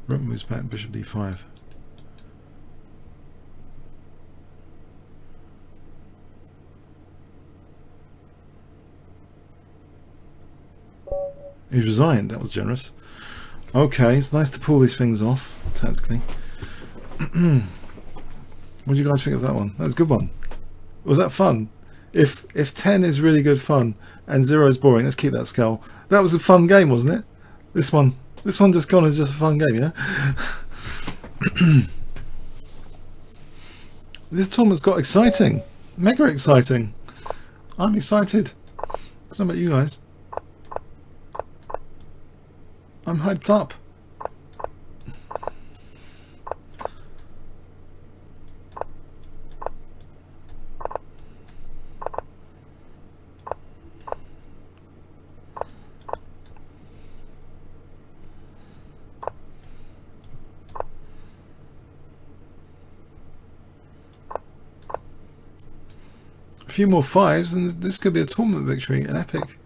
Rook moves back, bishop d5. He resigned, that was generous. Okay, it's nice to pull these things off, tactically. What do you guys think of that one? That was a good one. Was that fun? If 10 is really good fun and 0 is boring, let's keep that scale. That was a fun game, wasn't it? This one just gone is just a fun game, yeah? This tournament's got exciting. Mega exciting. I'm excited. I don't know about you guys. I'm hyped up. A few more 5s and this could be a tournament victory, an epic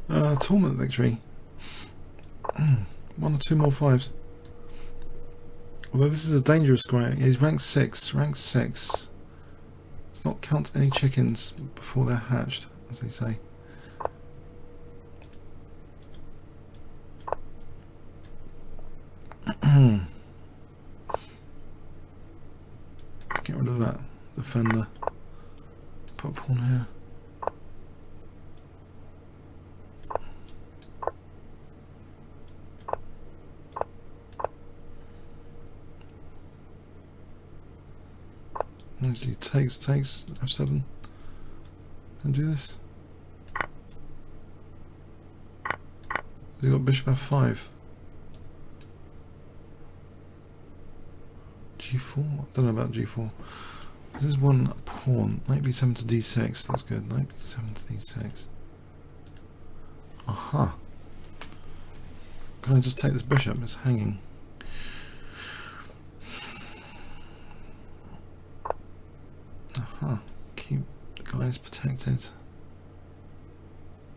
tournament victory. 1 or 2 more 5s. Although this is a dangerous guy. He's rank 6. Rank 6. Let's not count any chickens before they're hatched, as they say. Get rid of that defender. Put a pawn here. Actually takes f7 and do this. He's got bishop f5. g4? I don't know about g4. This is one pawn. Knight b7 to d6. That's good. Knight b7 to d6. Aha. Can I just take this bishop? It's hanging. Aha. Keep the guys protected.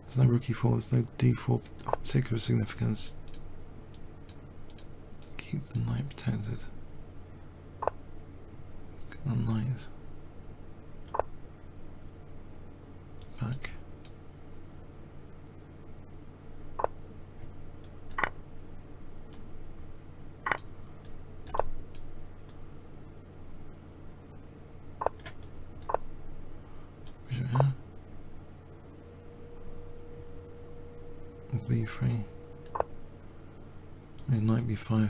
There's no rook e4. There's no d4 of particular significance. Keep the knight protected. Get the knight back. Bishop here. b3. Maybe knight b5.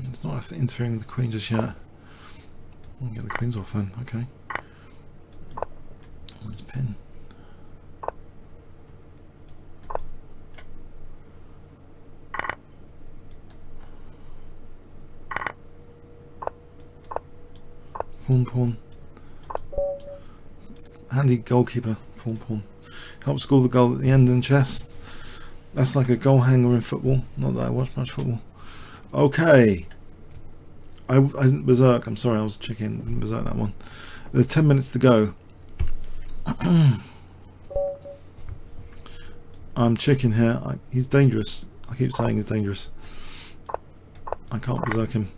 It's not interfering with the queen just yet. I'll get the queens off then, okay. Let's pin. Pawn. Handy goalkeeper, pawn. Helps score the goal at the end in chess. That's like a goal hanger in football. Not that I watch much football. Okay. I Berserk, I'm sorry, I was checking Berserk that one. There's 10 minutes to go. I'm checking here. He's dangerous. I keep saying he's dangerous. I can't Berserk him.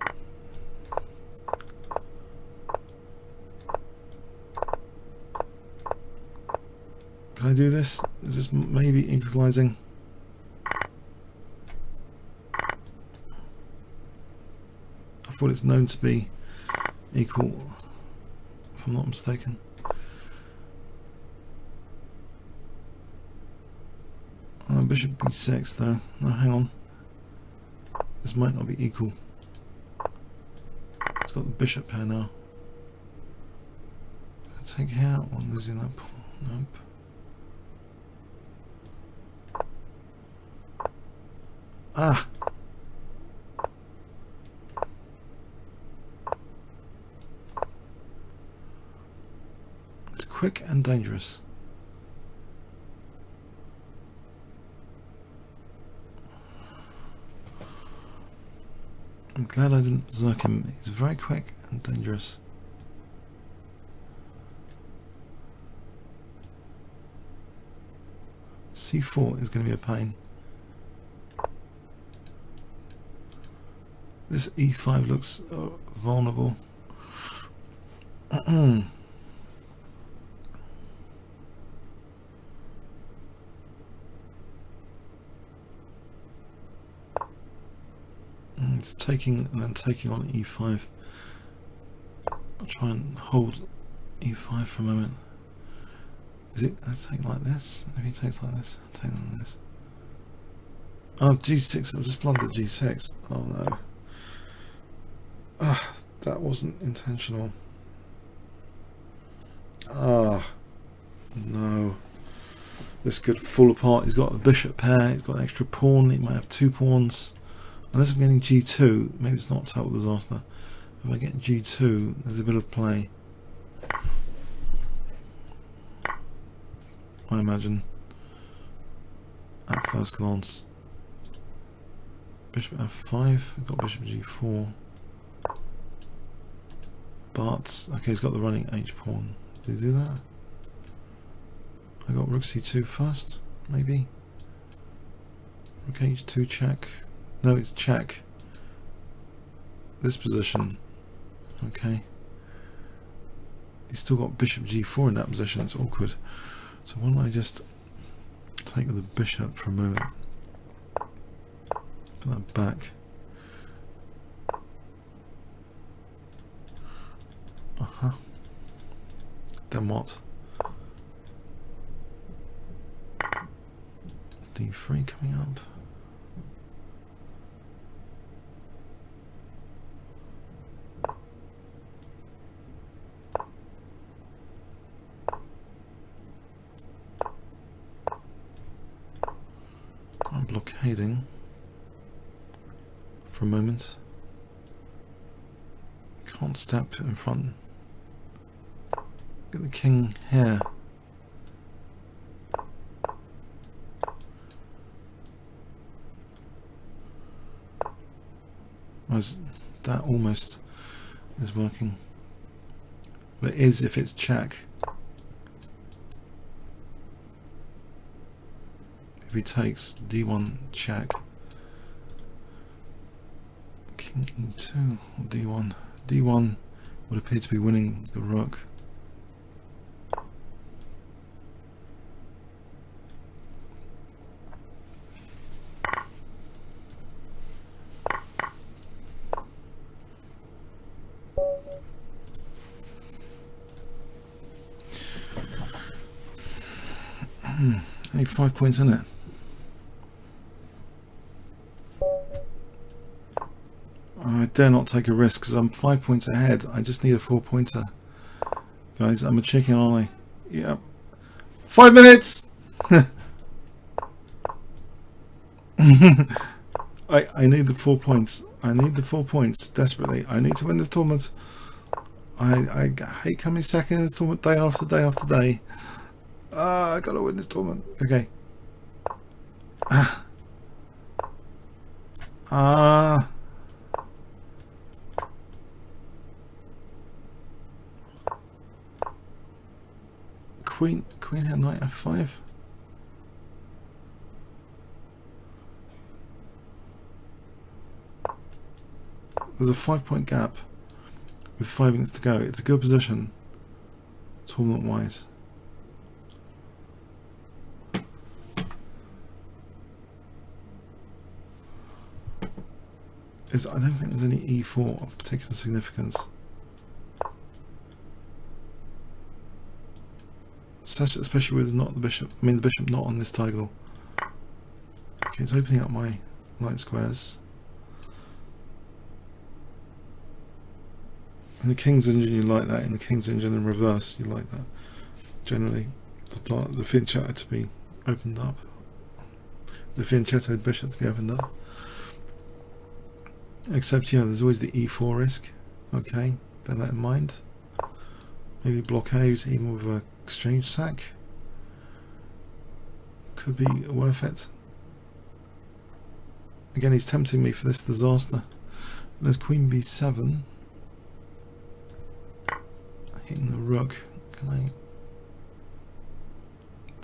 Can I do this? Is this maybe equalizing? I thought it's known to be equal, if I'm not mistaken. Bishop b6 though. No, hang on. This might not be equal. It's got the bishop pair now. Can I take it out or losing that pawn? Nope. Ah! This quick and dangerous. I'm glad I didn't berserk him. He's very quick and dangerous. C4 is going to be a pain. This E5 looks vulnerable. It's taking and then taking on E5. I'll try and hold E5 for a moment. Is it take like this? If he takes like this, I'll take like this. Oh, G6, I've just blundered G6. Oh no. Ah, that wasn't intentional. Ah, no. This could fall apart. He's got a bishop pair, he's got an extra pawn, he might have 2 pawns. Unless I'm getting G2, maybe it's not a total disaster. If I get G2, there's a bit of play. I imagine. At first glance. Bishop F5, we've got bishop G4. But, okay, he's got the running H pawn. Did he do that? I got rook C2 first, maybe? Rook H2 check. No, it's check. This position. Okay. He's still got bishop G4 in that position. It's awkward. So why don't I just take with the bishop for a moment. Put that back. Then what? D3 coming up. I'm blockading for a moment. Can't step in front. Get the king here. Whereas that almost is working. But it is if it's check. If he takes D1 check. King E2 or D1. D1 would appear to be winning the rook. Only 5 points in it. I dare not take a risk because I'm 5 points ahead. I just need a 4-pointer. Guys, I'm a chicken, aren't I? Yep. 5 minutes! I need the 4 points. I need the 4 points desperately. I need to win this tournament. I hate coming second in this tournament day after day after day. I gotta win this tournament. Okay. Queen here, knight F5. There's a 5-point gap with 5 minutes to go. It's a good position, tournament wise. I don't think there's any E4 of particular significance. Especially with not the bishop. I mean the bishop not on this diagonal. Okay, it's opening up my light squares. In the King's Engine you like that. In the King's Engine in reverse you like that. Generally, the fianchetto to be opened up. The fianchetto bishop to be opened up. Except, yeah, there's always the E4 risk. Okay, bear that in mind. Maybe blockade even with a exchange sack. Could be worth it. Again, he's tempting me for this disaster. There's queen b7. Hitting the rook. Can I...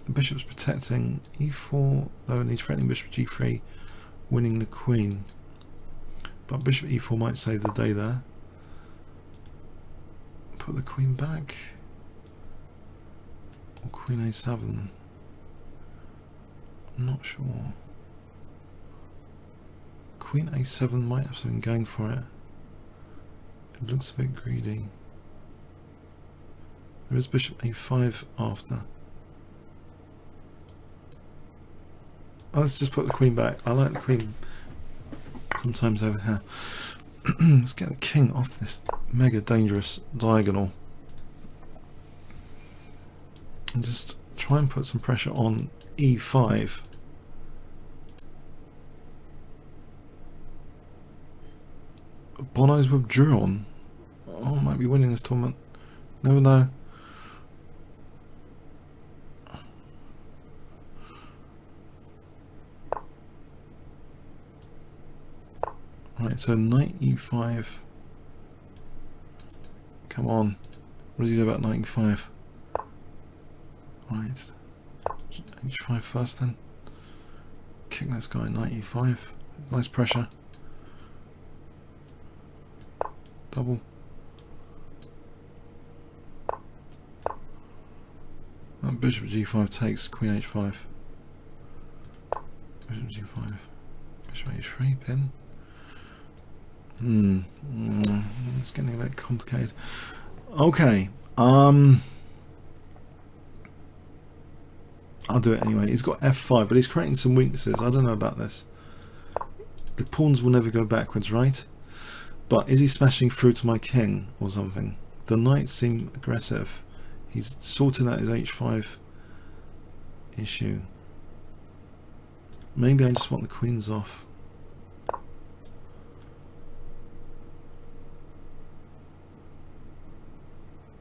The bishop's protecting e4, though, and he's threatening bishop g3, winning the queen. But bishop e4 might save the day there. Put the queen back. Or queen a7. I'm not sure. Queen a7 might have something going for it. It looks a bit greedy. There is bishop a5 after. Oh, let's just put the queen back. I like the queen sometimes over here. Let's get the king off this mega dangerous diagonal. And just try and put some pressure on e5. Bono's withdrawn. Oh, might be winning this tournament. Never know. Right, so knight e5. Come on. What does he do about knight e5? Right. h5 first then. Kick this guy, knight e5. Nice pressure. Double. And bishop g5 takes, queen h5. Bishop g5. Bishop h3, pin. It's getting a bit complicated. Okay. I'll do it anyway. He's got f5, but he's creating some weaknesses. I don't know about this. The pawns will never go backwards, right? But is he smashing through to my king or something? The knights seem aggressive. He's sorting out his h5 issue. Maybe I just want the queens off.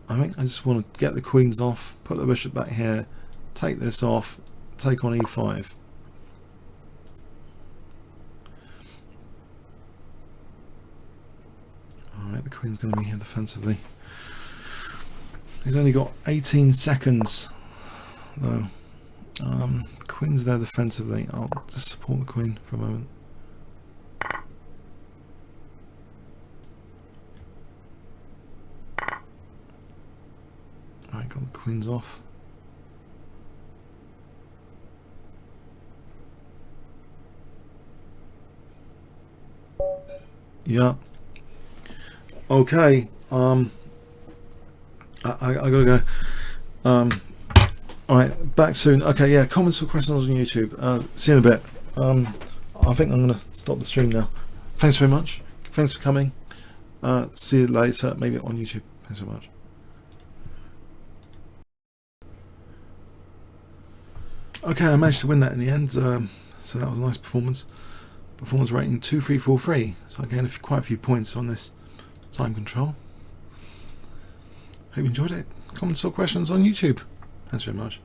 I think I just want to get the queens off, put the bishop back here, take this off, take on e5. Alright, the queen's going to be here defensively. He's only got 18 seconds though. Queen's there defensively. I'll just support the queen for a moment. Alright, got the queens off. Yeah. Okay. I gotta go. Alright, back soon. Okay, yeah, comments or questions on YouTube. See you in a bit. I think I'm gonna stop the stream now. Thanks very much. Thanks for coming. See you later, maybe on YouTube. Thanks so much. Okay, I managed to win that in the end, so that was a nice performance. Performance rating 2343, so I gained quite a few points on this time control. Hope you enjoyed it. Comments or questions on YouTube. Thanks very much.